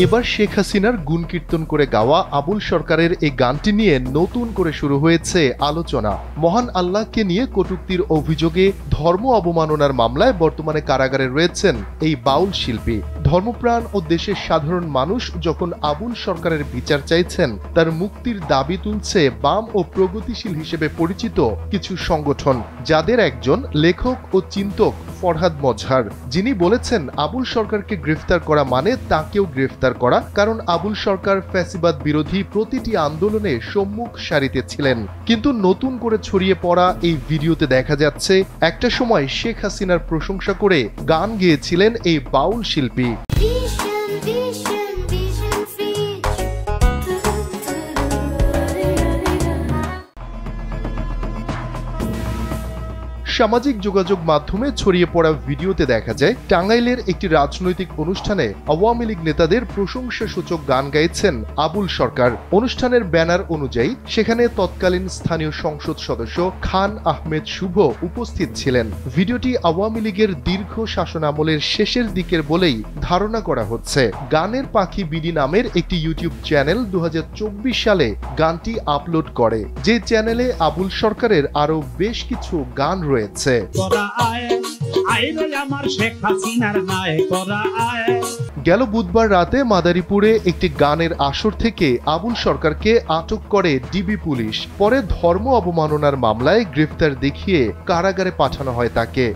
এবার শেখ হাসিনার গুণ কীর্তন করে গাওয়া আবুল সরকারের এই গানটি নিয়ে নতুন করে শুরু হয়েছে আলোচনা। মহান আল্লাহকে নিয়ে কটূক্তির অভিযোগে ধর্ম অবমাননার মামলায় বর্তমানে কারাগারে রয়েছেন এই বাউল শিল্পী। ধর্মপ্রাণ ও দেশের সাধারণ মানুষ যখন আবুল সরকারের বিচার চাইছেন, তার মুক্তির দাবি তুলছে বাম ও প্রগতিশীল হিসেবে পরিচিত কিছু সংগঠন, যাদের একজন লেখক ও চিন্তক ফরহাদ মজহার, যিনি বলেছেন আবুল সরকারকে গ্রেফতার করা মানে তাকেও গ্রেফতার করা, কারণ আবুল সরকার ফ্যাসিবাদ বিরোধী প্রতিটি আন্দোলনে সম্মুখ সারিতে ছিলেন। কিন্তু নতুন করে ছড়িয়ে পড়া এই ভিডিওতে দেখা যাচ্ছে একটা সময় শেখ হাসিনার প্রশংসা করে গান গেয়েছিলেন এই বাউল শিল্পী। সামাজিক যোগাযোগ মাধ্যমে ছড়িয়ে পড়া ভিডিওতে দেখা যায় টাঙ্গাইলের একটি রাজনৈতিক অনুষ্ঠানে আওয়ামী লীগ নেতাদের প্রশংসাসূচক গান গাইছেন আবুল সরকার। অনুষ্ঠানের ব্যানার অনুযায়ী সেখানে তৎকালীন স্থানীয় সংসদ সদস্য খান আহমেদ শুভ উপস্থিত ছিলেন। ভিডিওটি আওয়ামী লীগের দীর্ঘ শাসনামলের শেষের দিকের বলেই ধারণা করা হচ্ছে। গানের পাখি বিডি নামের একটি ইউটিউব চ্যানেল 2024 সালে গানটি আপলোড করে, যে চ্যানেলে আবুল সরকারের আরো বেশ কিছু গান রয়েছে। গেল বুধবার রাতে মাদারীপুরে একটি গানের আসর থেকে আবুল সরকারকে আটক করে ডিবি পুলিশ। পরে ধর্ম অবমাননার মামলায় গ্রেফতার দেখিয়ে কারাগারে পাঠানো হয় তাকে।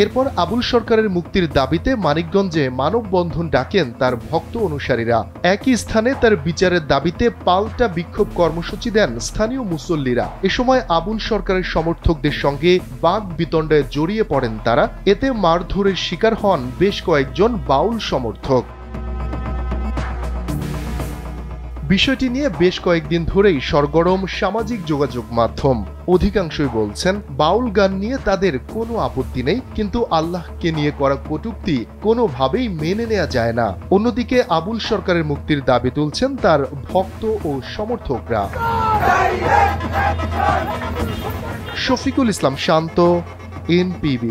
এরপর আবুল সরকারের মুক্তির দাবিতে মানিকগঞ্জে মানববন্ধন ডাকেন তার ভক্ত অনুসারীরা। একই স্থানে তার বিচারের দাবিতে পাল্টা বিক্ষোভ কর্মসূচি দেন স্থানীয় মুসল্লিরা। এ সময় আবুল সরকারের সমর্থকদের সঙ্গে বাক বিতণ্ডায় জড়িয়ে পড়েন তারা। এতে মারধরের শিকার হন বেশ কয়েকজন বাউল সমর্থক। বিষয়টি নিয়ে বেশ কয়েকদিন ধরেই সরগরম সামাজিক যোগাযোগ মাধ্যম। অধিকাংশই বলছেন বাউল গান নিয়ে তাদের কোনো আপত্তি নেই, কিন্তু আল্লাহকে নিয়ে করা কটূক্তি কোনোভাবেই মেনে নেওয়া যায় না। অন্যদিকে আবুল সরকারের মুক্তির দাবি তুলছেন তার ভক্ত ও সমর্থকরা। শফিকুল ইসলাম শান্ত, NPB।